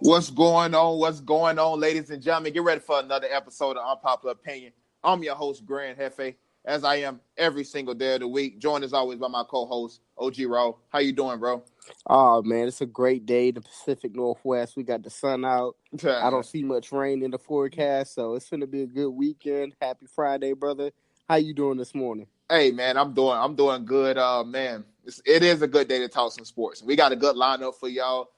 What's going on? What's going on, ladies and gentlemen? Get ready for another episode of Unpopular Opinion. I'm your host, GRAN, Jefe, as I am every single day of the week. Joined as always by my co-host, OG Ro. How you doing, bro? Oh, man, it's a great day in the Pacific Northwest. We got the sun out. I don't see much rain in the forecast, so it's going to be a good weekend. Happy Friday, brother. How you doing this morning? Hey, man, I'm doing good. Man, it is a good day to talk some sports. We got a good lineup for y'all.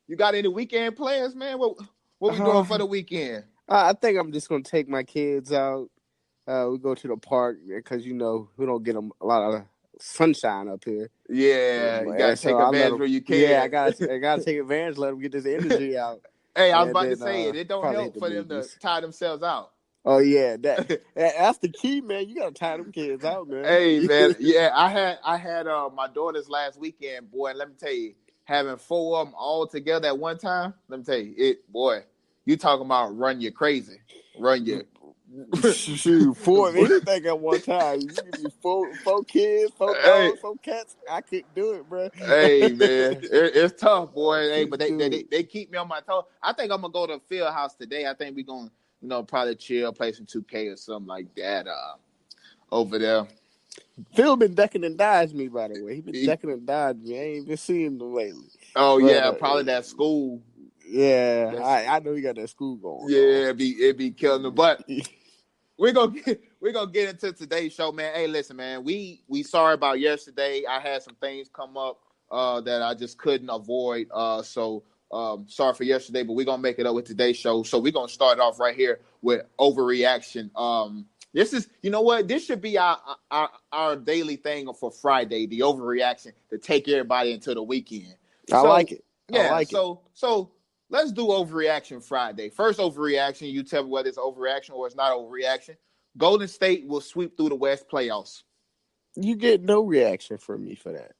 You got any weekend plans, man? What we doing for the weekend? I think I'm just going to take my kids out. We go to the park because, we don't get a lot of sunshine up here. Yeah, you got to take advantage where you can. Yeah, I got to take advantage, let them get this energy out. Hey, I was about to say it. It don't help for them to tire themselves out. Oh, yeah, that's the key, man. You got to tire them kids out, man. Hey, man, yeah, I had my daughters last weekend, boy, and let me tell you, having four of them all together at one time, let me tell you, you talking about run you crazy. Run you. Shoot, four of anything at one time. You can do four kids, four dogs, four cats. I couldn't do it, bro. Hey, man, it's tough, boy. Hey, but they keep me on my toes. I think I'm gonna go to Field House today. I think we're gonna, probably chill, play some 2K or something like that. Over there. Phil been ducking and dodging me, by the way. He been ducking and dodging me. I ain't been seeing him lately. Oh, yeah, probably that school. Yeah, I know he got that school going. Yeah, it be killing him. But we're gonna get into today's show, man. Hey, listen, man, we sorry about yesterday. I had some things come up that I just couldn't avoid. So sorry for yesterday, but we're gonna make it up with today's show. So we're gonna start off right here with overreaction. This is, this should be our daily thing for Friday, the overreaction to take everybody into the weekend. I like it. So let's do overreaction Friday. First overreaction, you tell me whether it's overreaction or it's not overreaction. Golden State will sweep through the West playoffs. You get no reaction from me for that.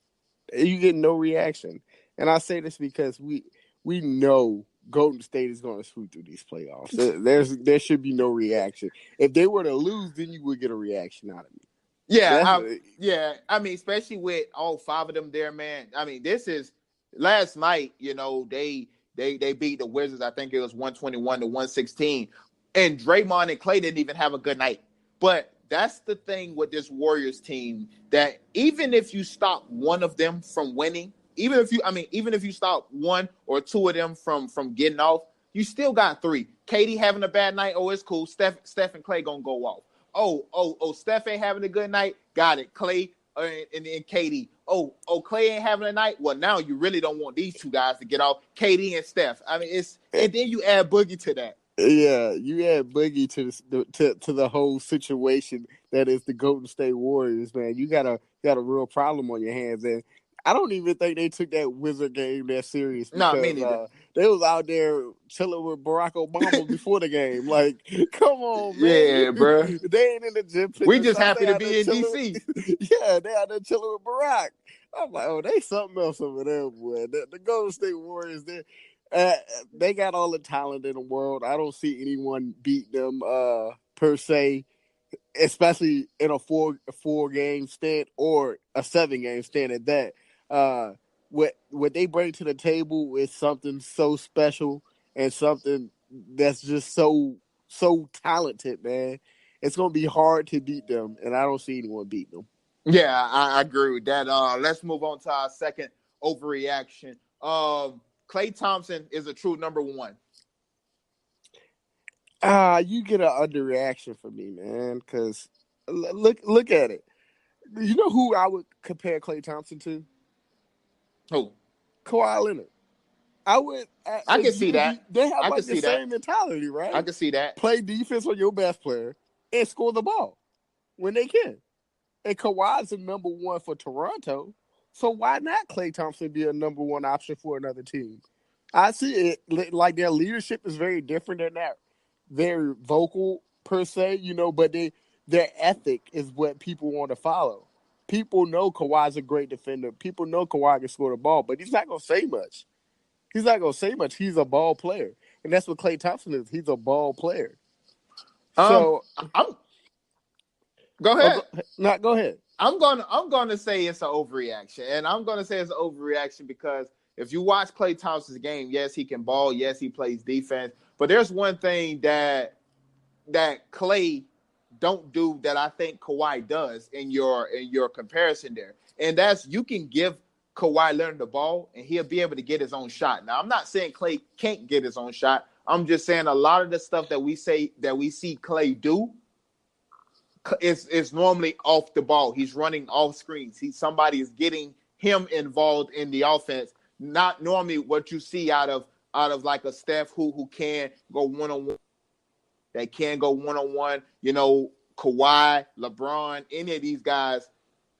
You get no reaction. And I say this because we know Golden State is going to sweep through these playoffs. There should be no reaction. If they were to lose, then you would get a reaction out of me. Yeah, I mean, especially with all five of them there, man. I mean, this is last night. They beat the Wizards. I think it was 121-116, and Draymond and Clay didn't even have a good night. But that's the thing with this Warriors team, that even if you stop one of them from winning, even if you stop one or two of them from getting off, you still got three. KD having a bad night, it's cool. Steph and Clay gonna go off. Steph ain't having a good night, got it. Clay and KD. Clay ain't having a night. Well, now you really don't want these two guys to get off. KD and Steph. I mean, and then you add Boogie to that. Yeah, you add Boogie to the whole situation that is the Golden State Warriors, man. You got a real problem on your hands, and I don't even think they took that Wizard game that serious. No, me neither. They was out there chilling with Barack Obama before the game. Like, come on, man. Yeah, bro. They ain't in the gym. We just happy to be in D.C. Yeah, they out there chilling with Barack. I'm like, they something else over there, boy. The Golden State Warriors, they got all the talent in the world. I don't see anyone beat them per se, especially in a four game stint or a 7-game stint at that. What they bring to the table is something so special and something that's just so talented, man. It's gonna be hard to beat them, and I don't see anyone beating them. Yeah, I agree with that. Let's move on to our second overreaction. Klay Thompson is a true number one. You get an underreaction from me, man, because look at it. You know who I would compare Klay Thompson to? Who? Kawhi Leonard. I can see that. They have the same mentality, right? I can see that. Play defense on your best player and score the ball when they can. And Kawhi's the number one for Toronto, so why not Klay Thompson be a number one option for another team? I see it like their leadership is very different than that. Very vocal per se, but their ethic is what people want to follow. people know Kawhi's a great defender. People know Kawhi can score the ball, but he's not going to say much. He's not going to say much. He's a ball player. And that's what Klay Thompson is. He's a ball player. So, go ahead. Go ahead. I'm gonna say it's an overreaction, and I'm gonna say it's an overreaction because if you watch Klay Thompson's game, yes, he can ball, yes, he plays defense, but there's one thing that Klay don't do that I think Kawhi does in your comparison there, and that's you can give Kawhi Leonard the ball and he'll be able to get his own shot. Now, I'm not saying Klay can't get his own shot. I'm just saying a lot of the stuff that we see Klay do. It's normally off the ball. He's running off screens. Somebody is getting him involved in the offense. Not normally what you see out of like a Steph who can go one-on-one. They can go one-on-one. You know, Kawhi, LeBron, any of these guys.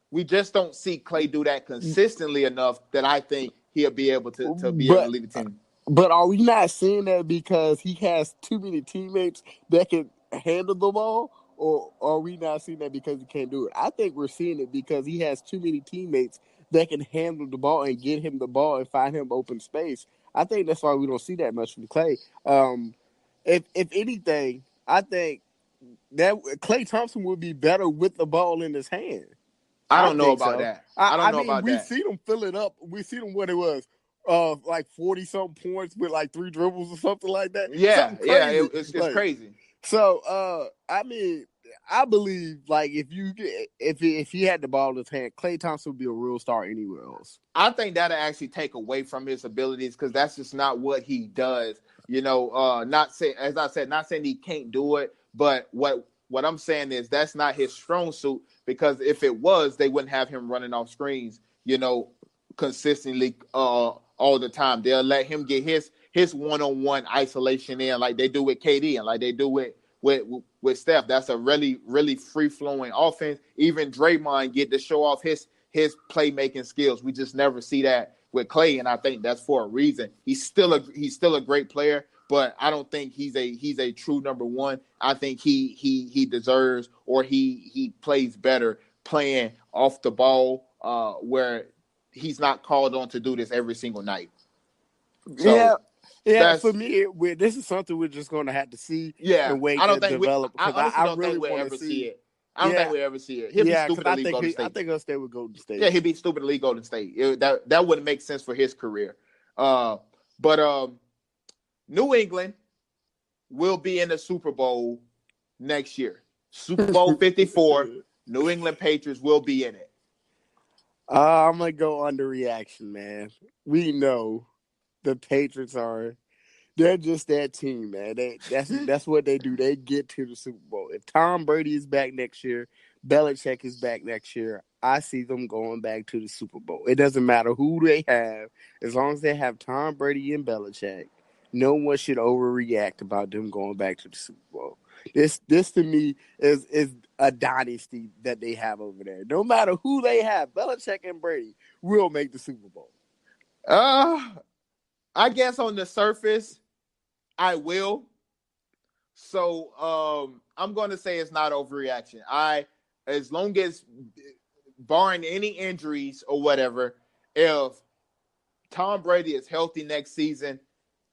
We just don't see Klay do that consistently enough that I think he'll be able to be able to lead the team. But are we not seeing that because he has too many teammates that can handle the ball? Or are we not seeing that because he can't do it? I think we're seeing it because he has too many teammates that can handle the ball and get him the ball and find him open space. I think that's why we don't see that much from Klay. If anything, I think that Klay Thompson would be better with the ball in his hand. I don't know about that. I mean, we seen him fill it up. We seen him what it was. Like 40-something points with like 3 dribbles or something like that. Yeah, it's like, crazy. So, I mean, I believe like if he had the ball in his hand, Klay Thompson would be a real star anywhere else. I think that'll actually take away from his abilities because that's just not what he does. You know, not saying he can't do it, but what I'm saying is that's not his strong suit because if it was, they wouldn't have him running off screens, you know, consistently all the time. They'll let him get his one-on-one isolation in like they do with KD and like they do with Steph. That's a really, really free-flowing offense. Even Draymond get to show off his playmaking skills. We just never see that with Klay, and I think that's for a reason. He's still a great player, but I don't think he's a true number one. I think he deserves or he plays better playing off the ball where he's not called on to do this every single night. So, yeah. For me, this is something we're just going to have to see. Yeah, and wait to develop. I really think we'll ever see it. I don't think we'll ever see it. He'll be stupid to leave Golden State. I think he'll stay with Golden State. Yeah, he'd be stupid to leave Golden State. That wouldn't make sense for his career. But New England will be in the Super Bowl next year. Super Bowl 54. New England Patriots will be in it. I'm going to go underreaction, man. We know the Patriots they're just that team, man. That's what they do. They get to the Super Bowl. If Tom Brady is back next year, Belichick is back next year, I see them going back to the Super Bowl. It doesn't matter who they have. As long as they have Tom Brady and Belichick, no one should overreact about them going back to the Super Bowl. This to me is a dynasty that they have over there. No matter who they have, Belichick and Brady will make the Super Bowl. I guess on the surface, I will. So I'm going to say it's not overreaction. As long as, barring any injuries or whatever, if Tom Brady is healthy next season,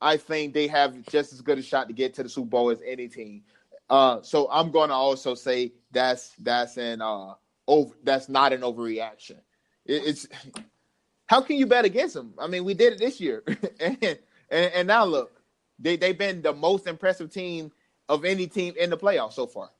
I think they have just as good a shot to get to the Super Bowl as any team. So I'm going to also say that's not an overreaction. It's how can you bet against them? I mean, we did it this year, and now look, they've been the most impressive team of any team in the playoffs so far.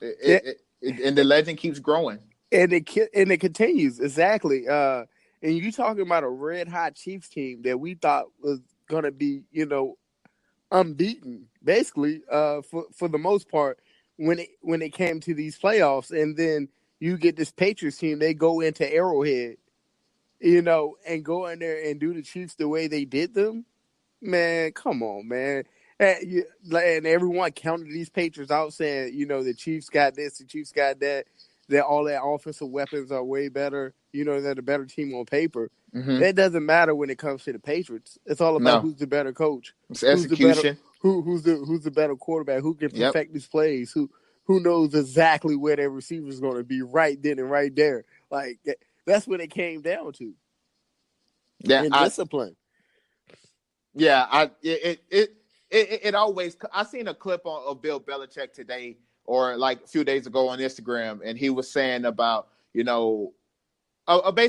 And the legend keeps growing, and it continues exactly. And you talking about a red hot Chiefs team that we thought was going to be, unbeaten, basically, for the most part when it came to these playoffs, and then you get this Patriots team, they go into Arrowhead, and go in there and do the Chiefs the way they did them. Man, come on, man. And everyone counted these Patriots out saying, the Chiefs got this, the Chiefs got that all their offensive weapons are way better, they're the better team on paper. Mm-hmm. That doesn't matter when it comes to the Patriots. It's all about who's the better coach. It's execution. Who's the better quarterback, who can perfect these plays, who knows exactly where their receiver is going to be right then and right there. Like that's what it came down to. Yeah, And discipline. It always. I seen a clip of Bill Belichick today, or like a few days ago on Instagram, and he was saying about basically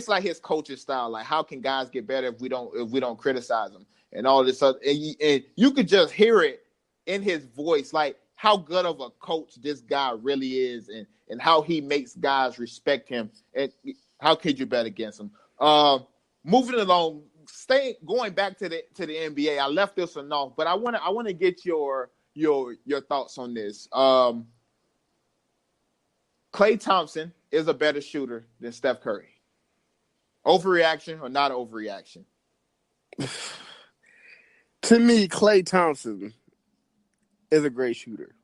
like his coaching style, like how can guys get better if we don't criticize them and all this other, and you could just hear it in his voice, like how good of a coach this guy really is, and how he makes guys respect him, and how could you bet against him? Moving along, going back to the NBA. I left this one off, but I want to get your thoughts on this. Klay Thompson is a better shooter than Steph Curry. Overreaction or not overreaction? To me, Klay Thompson is a great shooter.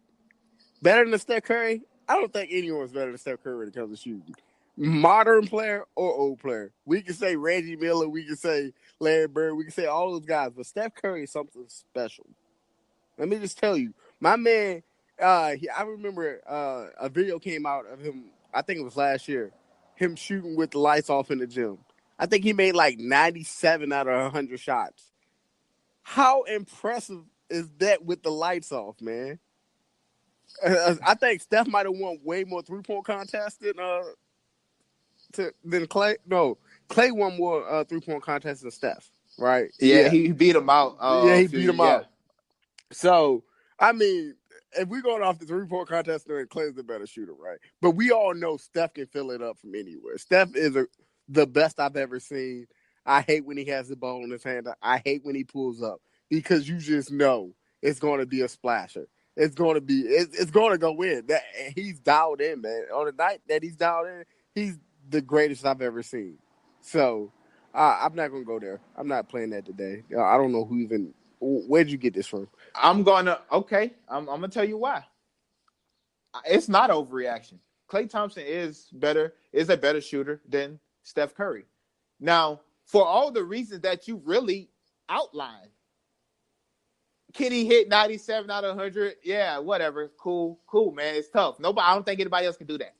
Better than Steph Curry? I don't think anyone's better than Steph Curry when it comes to shooting. Modern player or old player. We can say Reggie Miller, we can say Larry Bird, we can say all those guys, but Steph Curry is something special. Let me just tell you, my man, I remember a video came out of him, I think it was last year, him shooting with the lights off in the gym. I think he made like 97 out of 100 shots. How impressive is that with the lights off, man? I think Steph might have won way more three-point contests than Klay. No, Klay won more three-point contests than Steph, right? Yeah, he beat him out. He beat him out. So, I mean, if we're going off the three-point contest, then Klay's the better shooter, right? But we all know Steph can fill it up from anywhere. Steph is the best I've ever seen. I hate when he has the ball in his hand. I hate when he pulls up because you just know it's going to be a splasher. It's going to go in. He's dialed in, man. On the night that he's dialed in, he's the greatest I've ever seen. So I'm not going to go there. I'm not playing that today. I don't know where'd you get this from? I'm going to tell you why. It's not overreaction. Klay Thompson is a better shooter than Steph Curry. Now, for all the reasons that you really outlined, can he hit 97 out of 100? Yeah, whatever. Cool, man. It's tough. I don't think anybody else can do that.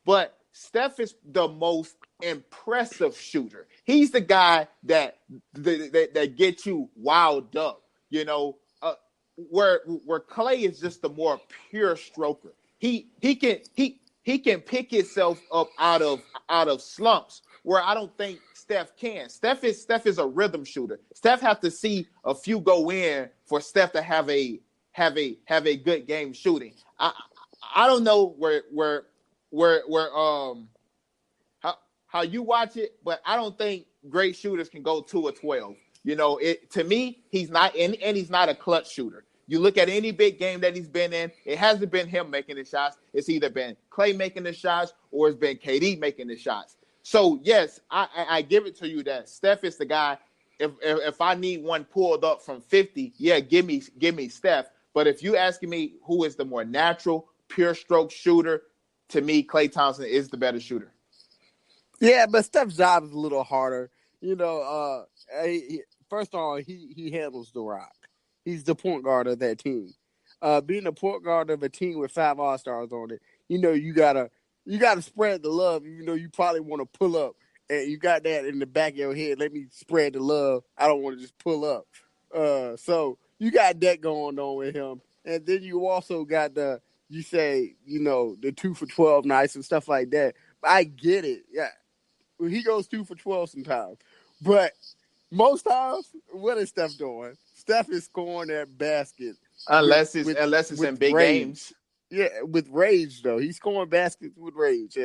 But Steph is the most impressive shooter. He's the guy that gets you wound up. Where Klay is just the more pure stroker. He can pick himself up out of slumps where I don't think Steph can. Steph is a rhythm shooter. Steph have to see a few go in for Steph to have a good game shooting. I don't know how you watch it, but I don't think great shooters can go 2 or 12. To me, he's not and he's not a clutch shooter. You look at any big game that he's been in, it hasn't been him making the shots. It's either been Klay making the shots or it's been KD making the shots. So, yes, I give it to you that Steph is the guy. If I need one pulled up from 50, yeah, give me Steph. But if you asking me who is the more natural, pure stroke shooter, to me, Klay Thompson is the better shooter. Yeah, but Steph's job is a little harder. First of all, he handles the rock. He's the point guard of that team. Being a point guard of a team with 5 All-Stars on it, you gotta spread the love. You probably want to pull up, and you got that in the back of your head. Let me spread the love. I don't want to just pull up. So you got that going on with him, and then you also got the 2 for 12 nights and stuff like that. I get it. Yeah, he goes 2 for 12 sometimes, but most times, what is Steph doing? Steph is scoring that basket. Unless it's in big games. Yeah, with rage, though. He's scoring baskets with rage.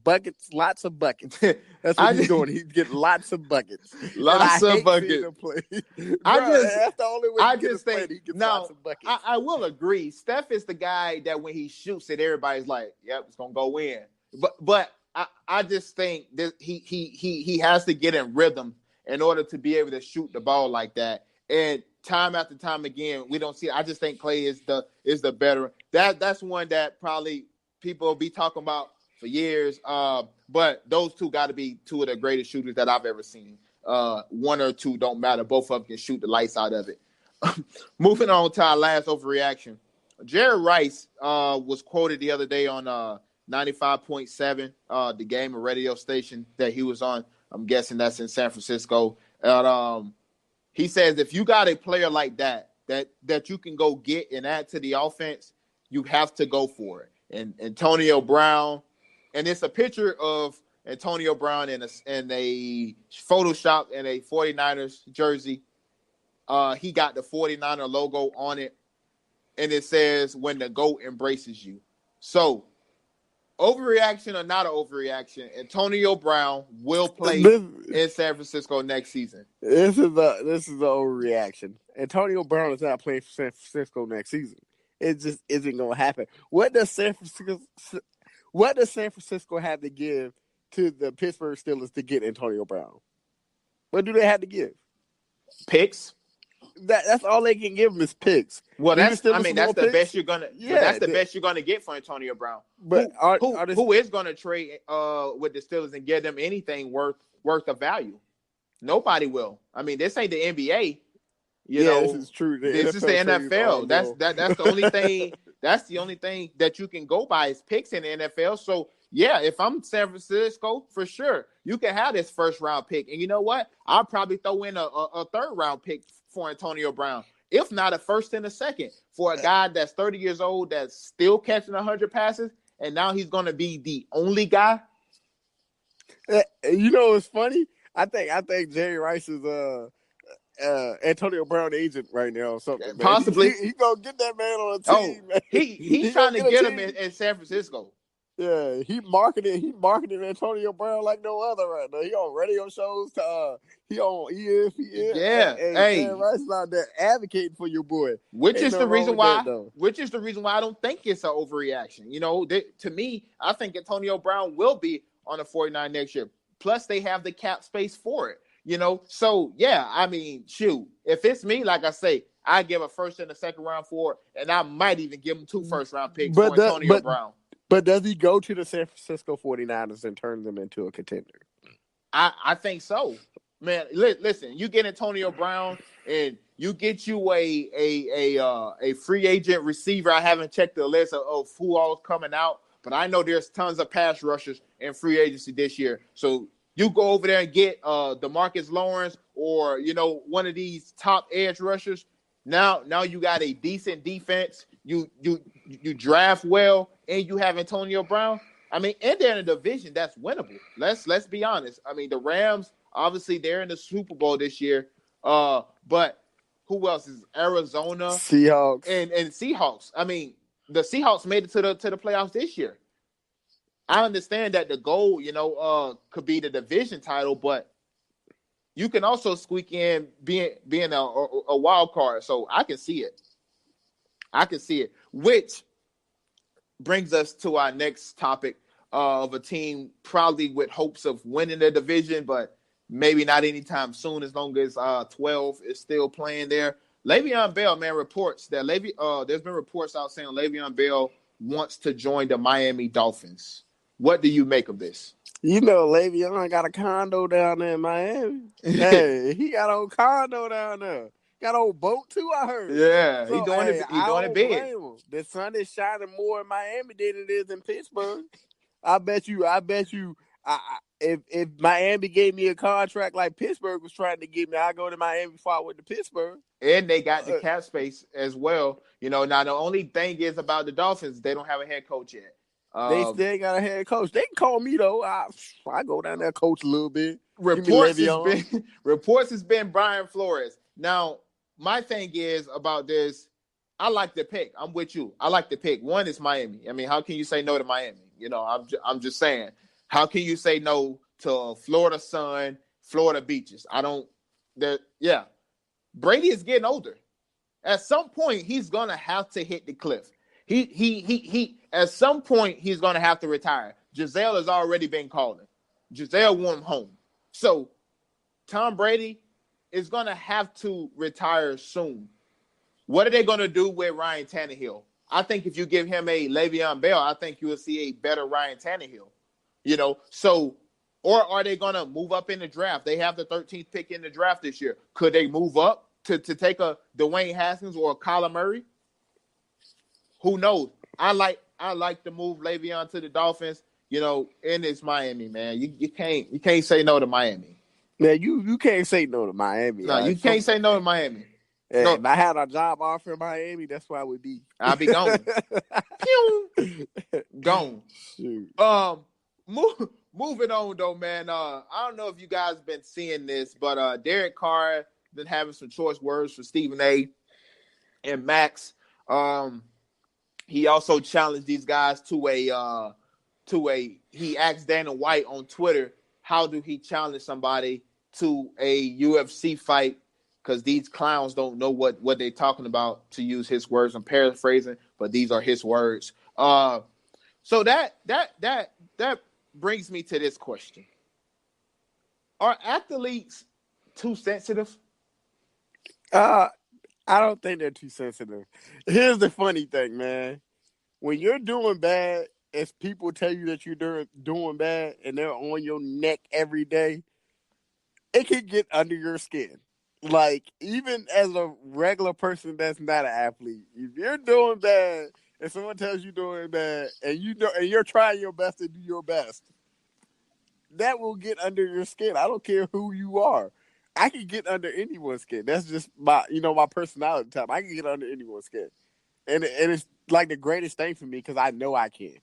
Buckets, lots of buckets. That's what he's doing. He's getting lots of buckets. Lots of buckets. That's the only way he gets lots of buckets. I will agree. Steph is the guy that when he shoots it, everybody's like, yep, it's going to go in. But I just think that he has to get in rhythm in order to be able to shoot the ball like that. And time after time again, we don't see. I just think Klay is the better. That's one that probably people will be talking about for years. But those two got to be two of the greatest shooters that I've ever seen. One or two don't matter. Both of them can shoot the lights out of it. Moving on to our last overreaction. Jerry Rice was quoted the other day on 95.7, the game and radio station that he was on. I'm guessing that's in San Francisco. And he says if you got a player like that you can go get and add to the offense, you have to go for it. And Antonio Brown, and it's a picture of Antonio Brown in a Photoshop in a 49ers jersey. He got the 49er logo on it, and it says, when the GOAT embraces you. So, overreaction or not an overreaction, Antonio Brown will play in San Francisco next season. This is the overreaction. Antonio Brown is not playing for San Francisco next season. It just isn't going to happen. What does San Francisco have to give to the Pittsburgh Steelers to get Antonio Brown? What do they have to give? Picks. That's all they can give him is picks. Well, that's the best you're gonna. Yeah, that's the best you're gonna get for Antonio Brown. But who is gonna trade with the Steelers and get them anything worth of value? Nobody will. I mean, this ain't the NBA. You know, this is true. This is the NFL. That's the only thing. That's the only thing that you can go by is picks in the NFL. So yeah, if I'm San Francisco, for sure, you can have this first round pick. And you know what? I'll probably throw in a third round pick for Antonio Brown, if not a first and a second, for a guy that's 30 years old that's still catching 100 passes, and now he's going to be the only guy. You know, it's funny. I think Jerry Rice is Antonio Brown agent right now or something. Man. Possibly. He gonna get that man on a team. Man. He's trying to get him in San Francisco. Yeah, he marketing Antonio Brown like no other right now. He on radio shows. He on ESPN. Yeah, hey, Rice out there advocating for your boy. Which is the reason why I don't think it's an overreaction. You know, to me, I think Antonio Brown will be on the 49 next year. Plus, they have the cap space for it. You know, so yeah, I mean, shoot, if it's me, like I say, I give a first and a second round for it, and I might even give him 2 first round picks for Antonio Brown. But does he go to the San Francisco 49ers and turn them into a contender? I think so. Man, listen, you get Antonio Brown and you get you a free agent receiver. I haven't checked the list of who all is coming out, but I know there's tons of pass rushers in free agency this year. So you go over there and get DeMarcus Lawrence or, you know, one of these top edge rushers. Now you got a decent defense. You draft well, and you have Antonio Brown. I mean, and they're in a division that's winnable. Let's be honest. I mean, the Rams, obviously, they're in the Super Bowl this year. But who else is Arizona? Seahawks. And Seahawks. I mean, the Seahawks made it to the playoffs this year. I understand that the goal, you know, could be the division title, but you can also squeak in being a wild card. So I can see it. Which brings us to our next topic of a team probably with hopes of winning the division, but maybe not anytime soon as long as 12 is still playing there. Le'Veon Bell, man, reports that there's been reports out saying Le'Veon Bell wants to join the Miami Dolphins. What do you make of this? You know, Le'Veon got a condo down there in Miami. Hey, he got a condo down there. Got an old boat too, I heard. Yeah, so, he's doing it big. The sun is shining more in Miami than it is in Pittsburgh. I bet you. If Miami gave me a contract like Pittsburgh was trying to give me, I go to Miami before I went to Pittsburgh. And they got the cap space as well. You know, now the only thing is about the Dolphins, they don't have a head coach yet. They still got a head coach. They can call me though. I go down there, coach a little bit. Reports has been Brian Flores. Now, my thing is about this. I like the pick. I'm with you. I like the pick. One is Miami. I mean, how can you say no to Miami? You know, I'm just saying. How can you say no to Florida sun, Florida beaches? Brady is getting older. At some point, he's gonna have to hit the cliff. He at some point he's gonna have to retire. Giselle has already been calling. Giselle want him home. So Tom Brady is gonna have to retire soon. What are they gonna do with Ryan Tannehill? I think if you give him a Le'Veon Bell, I think you will see a better Ryan Tannehill. You know, so or are they gonna move up in the draft? They have the 13th pick in the draft this year. Could they move up to take a Dwayne Haskins or a Kyler Murray? who knows? I like to move Le'Veon to the Dolphins. And it's Miami, man. You can't say no to Miami. Now you can't say no to Miami. No, you can't say no to Miami. No, if I had a job offer in Miami, that's where I would be. I'll be gone. Pew! Gone. Shoot. Moving on though, man. I don't know if you guys been seeing this, but Derek Carr been having some choice words for Stephen A. and Max. He also challenged these guys to a. He asked Dana White on Twitter, how do he challenge somebody to a UFC fight? Because these clowns don't know what they're talking about, to use his words. I'm paraphrasing, but these are his words. So that brings me to this question. Are athletes too sensitive? I don't think they're too sensitive. Here's the funny thing, man. When you're doing bad, if people tell you that you're doing bad and they're on your neck every day, it can get under your skin. Like, even as a regular person that's not an athlete, if you're doing bad and someone tells you doing bad and you're trying your best to do your best, that will get under your skin. I don't care who you are. I can get under anyone's skin. That's just my personality type. I can get under anyone's skin. And it's like the greatest thing for me because I know I can.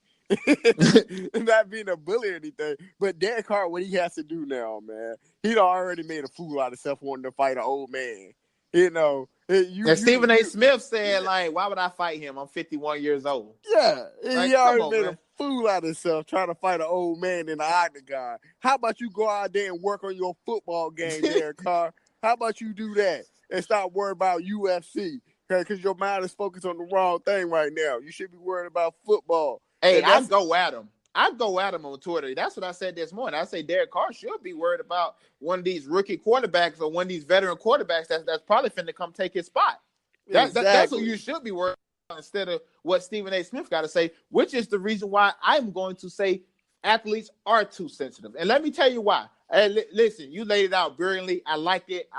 Not being a bully or anything, but Derek Carr, what he has to do now, man, he'd already made a fool out of himself wanting to fight an old man. And Stephen A. Smith said, like, why would I fight him? I'm 51 years old. Yeah, like, he already made a fool out of himself trying to fight an old man in the octagon. How about you go out there and work on your football game, Derek Carr? How about you do that and stop worrying about UFC? Because your mind is focused on the wrong thing right now. You should be worried about football. Hey, I go at him. I go at him on Twitter. That's what I said this morning. I say Derek Carr should be worried about one of these rookie quarterbacks or one of these veteran quarterbacks that's probably finna come take his spot. That's what you should be worried about instead of what Stephen A. Smith got to say, which is the reason why I'm going to say athletes are too sensitive. And let me tell you why. Hey, listen, you laid it out brilliantly. I liked it.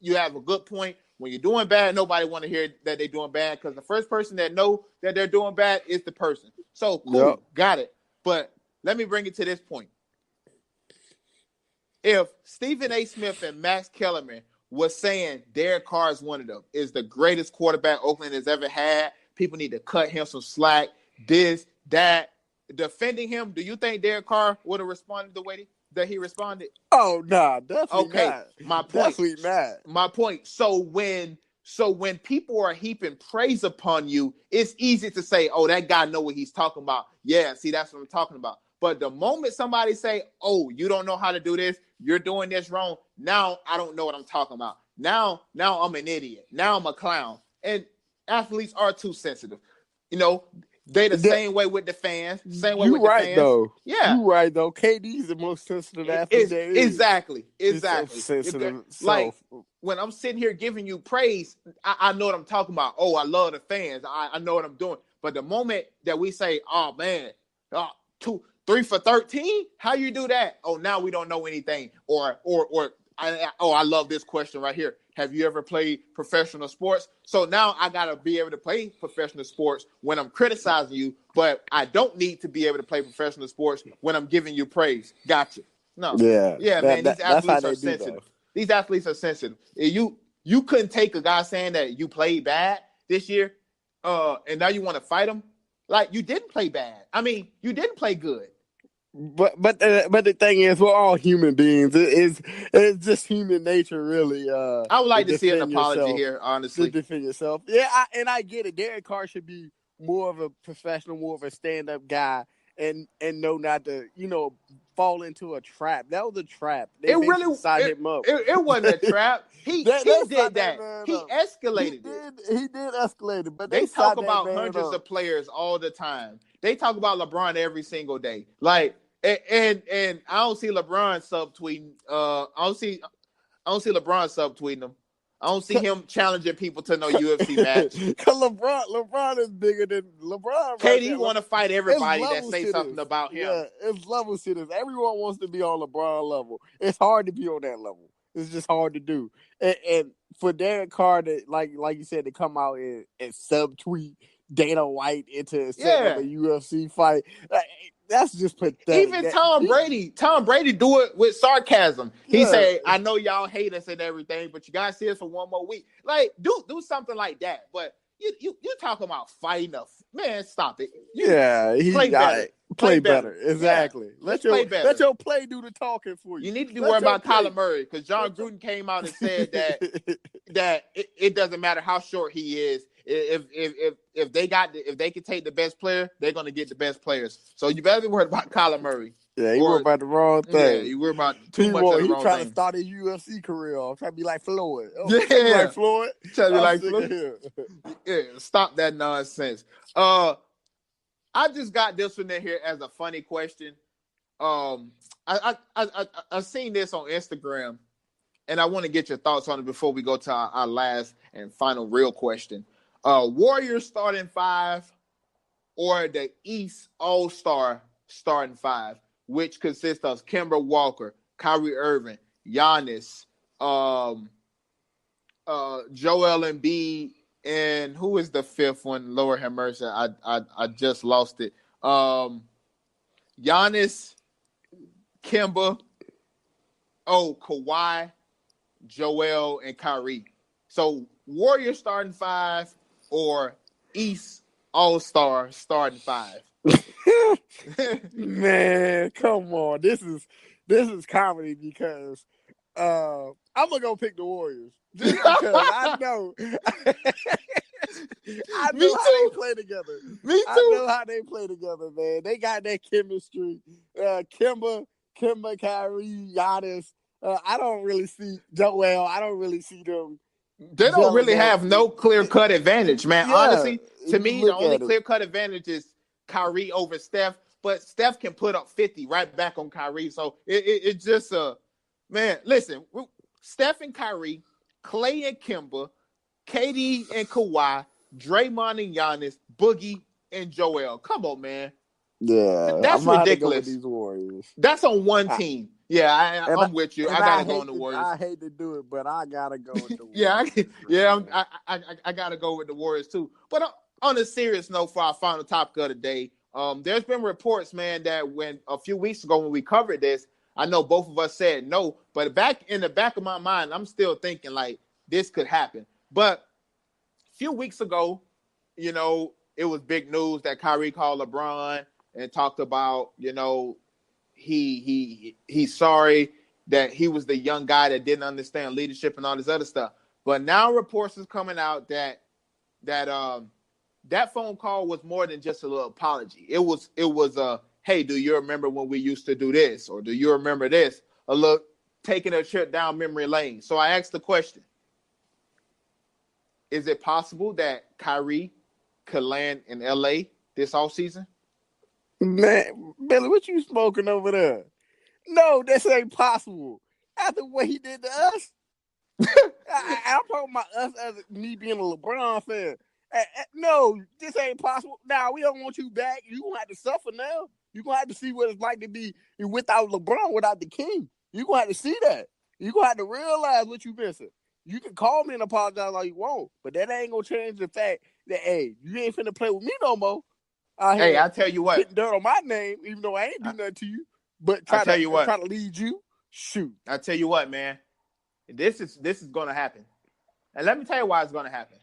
You have a good point. When you're doing bad, nobody want to hear that they're doing bad because the first person that know that they're doing bad is the person. So, cool, yep. Got it. But let me bring it to this point. If Stephen A. Smith and Max Kellerman was saying Derek Carr is one of them, is the greatest quarterback Oakland has ever had, people need to cut him some slack, this, that, defending him, do you think Derek Carr would have responded the way that he responded? Oh, nah, definitely not. My point. Definitely not. My point. So when people are heaping praise upon you, it's easy to say, oh, that guy know what he's talking about. Yeah, see, that's what I'm talking about. But the moment somebody say, oh, you don't know how to do this, you're doing this wrong, now I don't know what I'm talking about. Now I'm an idiot. Now I'm a clown. And athletes are too sensitive. They the same way with the fans. Same way with the fans. Though. Yeah. You right, though. KD's the most sensitive athlete there is. Exactly. So sensitive. Like, when I'm sitting here giving you praise, I know what I'm talking about. Oh, I love the fans. I know what I'm doing. But the moment that we say, oh, man, 3 for 13? How you do that? Oh, now we don't know anything. Or I love this question right here. Have you ever played professional sports? So now I got to be able to play professional sports when I'm criticizing you, but I don't need to be able to play professional sports when I'm giving you praise. Gotcha. No. Yeah, man. These athletes are sensitive. These athletes are sensitive. You couldn't take a guy saying that you played bad this year, and now you want to fight him. Like, you didn't play bad. I mean, you didn't play good. But the thing is, we're all human beings. It's just human nature, really. I would like to see an apology here, honestly. To defend yourself. Yeah, I get it. Derek Carr should be more of a professional, more of a stand-up guy, and know not to, fall into a trap. That was a trap. They really signed him up. It wasn't a trap. He did that. He escalated it. He did escalate it. But they talk about hundreds of players all the time. They talk about LeBron every single day. Like, and I don't see LeBron subtweeting. I don't see LeBron subtweeting him. I don't see him challenging people to no UFC match. Because LeBron is bigger than LeBron. KD want to fight everybody that say something about him. Yeah, it's levels to this. Everyone wants to be on LeBron level. It's hard to be on that level. It's just hard to do. And for Derek Carr to, like you said, to come out and subtweet Dana White into setting up Yeah. a UFC fight. That's just pathetic. Even Tom Brady do it with sarcasm. He Yeah. said, "I know y'all hate us and everything, but you guys see us for one more week." Like, do something like that. But you talking about fighting man? Stop it. You play better. Play better. Exactly. Yeah, Let play better. your play do the talking for you. You need to be worried about Kyler Murray because John Gruden came out and said that it doesn't matter how short he is. If they can take the best player, they're gonna get the best players. So you better be worried about Kyler Murray. Yeah, you worried about the wrong thing. Yeah, you worried about too much of the wrong trying thing. to start his UFC career off, trying to be like Floyd. Yeah, trying to be like Floyd. Trying to be like Floyd. Yeah, stop that nonsense. I just got this one in here as a funny question. I seen this on Instagram, and I want to get your thoughts on it before we go to our last and final real question. Warriors starting 5 or the East All-Star starting 5, which consists of Kemba Walker, Kyrie Irving, Giannis, Joel Embiid, and who is the fifth one? Lord have mercy, I just lost it. Giannis, Kemba, Kawhi, Joel, and Kyrie. So Warriors starting 5 or East All-Star starting 5. Man, come on. This is comedy because I'm gonna go pick the Warriors. Just because I know how they play together. Me too. I know how they play together, man. They got that chemistry. Kemba, Kyrie, Giannis. I don't really see Joel. I don't really see them. They don't really have no clear-cut advantage, man. Yeah, honestly, to me, the only clear-cut advantage is Kyrie over Steph. But Steph can put up 50 right back on Kyrie. So it's just man, listen, Steph and Kyrie, Clay and Kemba, KD and Kawhi, Draymond and Giannis, Boogie and Joel. Come on, man. Yeah, that's ridiculous. These Warriors. That's on one team. Yeah, I'm with you. I gotta go on the Warriors. I hate to do it, but I gotta go with the Warriors. I gotta go with the Warriors too. But on a serious note, for our final topic of the day, there's been reports, man, that when a few weeks ago when we covered this, I know both of us said no, but in the back of my mind, I'm still thinking like this could happen. But a few weeks ago, it was big news that Kyrie called LeBron and talked about, he's sorry that he was the young guy that didn't understand leadership and all this other stuff. But now reports is coming out that phone call was more than just a little apology. It was a, hey, do you remember when we used to do this? Or do you remember this? A look, taking a trip down memory lane. So I asked the question, is it possible that Kyrie could land in L.A. this offseason? Man, Billy, what you smoking over there? No, this ain't possible. After what he did to us, I'm talking about us as me being a LeBron fan. No, this ain't possible. Now, we don't want you back. You're going to have to suffer now. You're going to have to see what it's like to be without LeBron, without the king. You're going to have to see that. You're going to have to realize what you're missing. You can call me and apologize all you want, but that ain't going to change the fact that, hey, you ain't finna play with me no more. Hey, I tell you what. Putting dirt on my name, even though I ain't do nothing to you, but try to lead you. Shoot. I tell you what, man. This is going to happen. And let me tell you why it's going to happen.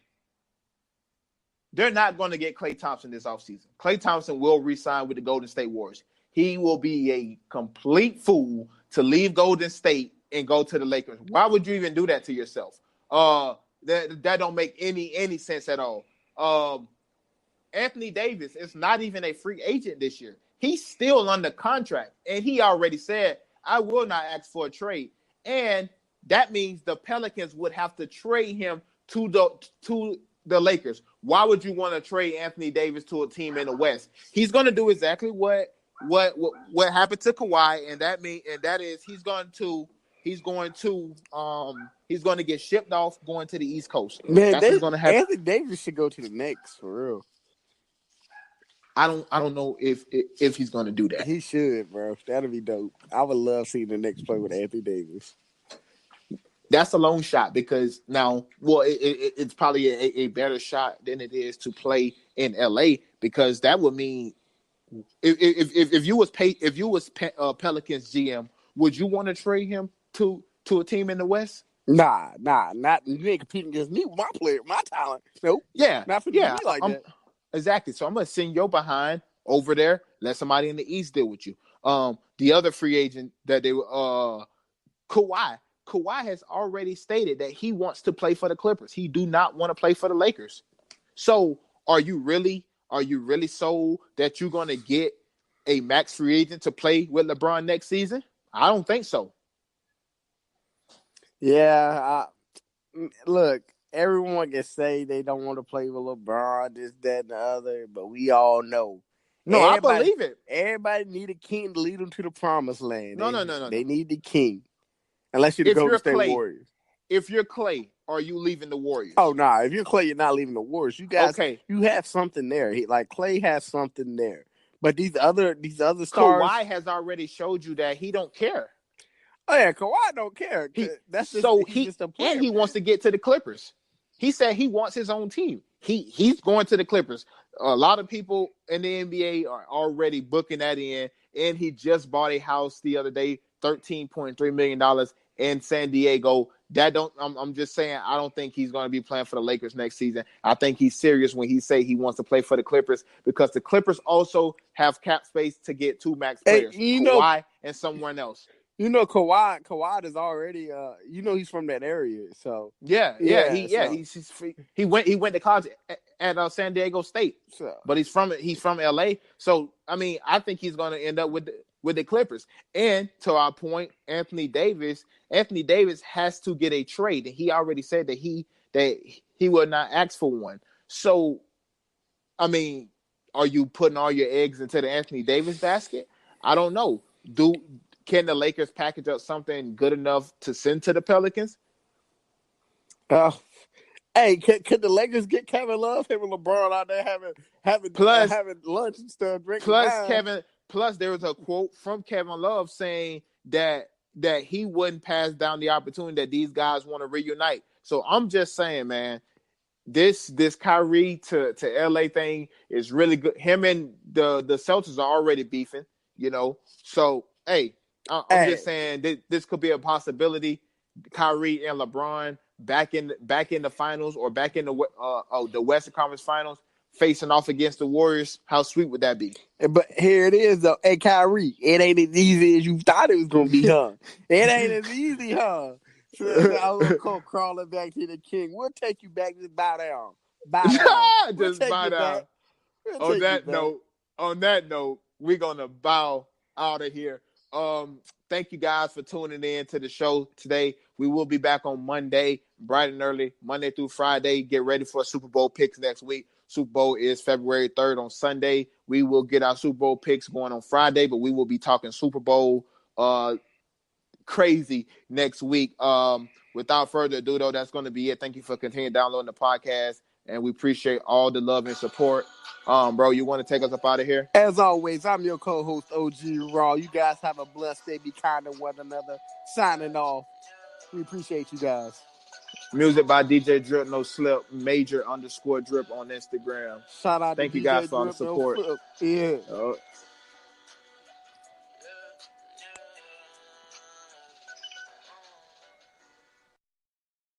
They're not going to get Klay Thompson this offseason. Klay Thompson will re-sign with the Golden State Warriors. He will be a complete fool to leave Golden State and go to the Lakers. Why would you even do that to yourself? That don't make any sense at all. Anthony Davis is not even a free agent this year. He's still under contract, and he already said, I will not ask for a trade. And that means the Pelicans would have to trade him to the Lakers. Why would you want to trade Anthony Davis to a team in the West? He's going to do exactly what happened to Kawhi, and that is he's going to get shipped off going to the East Coast. Man, that's what's going to happen. Anthony Davis should go to the Knicks for real. I don't know if he's going to do that. He should, bro. That'd be dope. I would love seeing the Knicks play with Anthony Davis. That's a long shot because now, well, it's probably a better shot than it is to play in L.A. because that would mean if you was Pelicans GM, would you want to trade him to a team in the West? Nah, not you ain't competing against me with my player, my talent. Nope, Yeah, not for do yeah, me like that. exactly. So I'm gonna send your behind over there. Let somebody in the East deal with you. The other free agent that they Kawhi. Kawhi has already stated that he wants to play for the Clippers. He do not want to play for the Lakers. So are you really sold that you're gonna get a max free agent to play with LeBron next season? I don't think so. Yeah, look, everyone can say they don't want to play with LeBron, this, that, and the other, but we all know No, I believe it. everybody need a king to lead them to the promised land. No, They no. need the king, unless you're the If Golden you're State Clay, Warriors. are you leaving the Oh Warriors? nah, if you're Clay, you're not leaving the Warriors. You guys, Okay. you have something there. Like Clay has something there, but these other stars. Kawhi has already showed you that he don't care. Oh yeah, Kawhi don't care. He That's just so he's he just a and player, he man. wants to get to the Clippers. He said he wants his own team. He's going to the Clippers. A lot of people in the NBA are already booking that in, and he just bought a house the other day, $13.3 million in San Diego. That don't. I'm just saying. I don't think he's going to be playing for the Lakers next season. I think he's serious when he say he wants to play for the Clippers because the Clippers also have cap space to get two max Hey, players, Kawhi and someone else. Kawhi is already he's from that area, so Yeah, he went to college at San Diego State, but he's from L.A. So I mean, I think he's going to end up with the Clippers. And to our point, Anthony Davis has to get a trade, and he already said that he would not ask for one. So I mean, are you putting all your eggs into the Anthony Davis basket? I don't know. Can the Lakers package up something good enough to send to the Pelicans? Hey, could the Lakers get Kevin Love, him and LeBron out there Plus, having lunch and stuff, drinking plus wine? Kevin, plus there was a quote from Kevin Love saying that he wouldn't pass down the opportunity that these guys want to reunite. So I'm just saying, man, this Kyrie to LA thing is really good. Him and the Celtics are already beefing, you know. So hey, I'm just saying this could be a possibility. Kyrie and LeBron back in the finals or back in the Western Conference Finals facing off against the Warriors. How sweet would that be? But here it is, though. Hey, Kyrie, it ain't as easy as you thought it was going to be, huh? It ain't as easy, huh? So I will go crawling back to the king. We'll take you back. Just bow down. Bow down. We'll Just take bow you down. back. We'll On take you that back. note, we're gonna bow out of here. Thank you guys for tuning in to the show today. We will be back on Monday, bright and early, Monday through Friday. Get ready for Super Bowl picks next week. Super Bowl is February 3rd on Sunday. We will get our Super Bowl picks going on Friday, but we will be talking Super Bowl crazy next week. Without further ado, though, that's going to be it. Thank you for continuing downloading the podcast, and we appreciate all the love and support. Bro, you want to take us up out of here? As always, I'm your co-host, OG Raw. You guys have a blessed day. Be kind to one another. Signing off. We appreciate you guys. Music by DJ Drip No Slip, major _ drip on Instagram. Shout out Thank to you guys DJ for all the Drip No support. Slip. Yeah.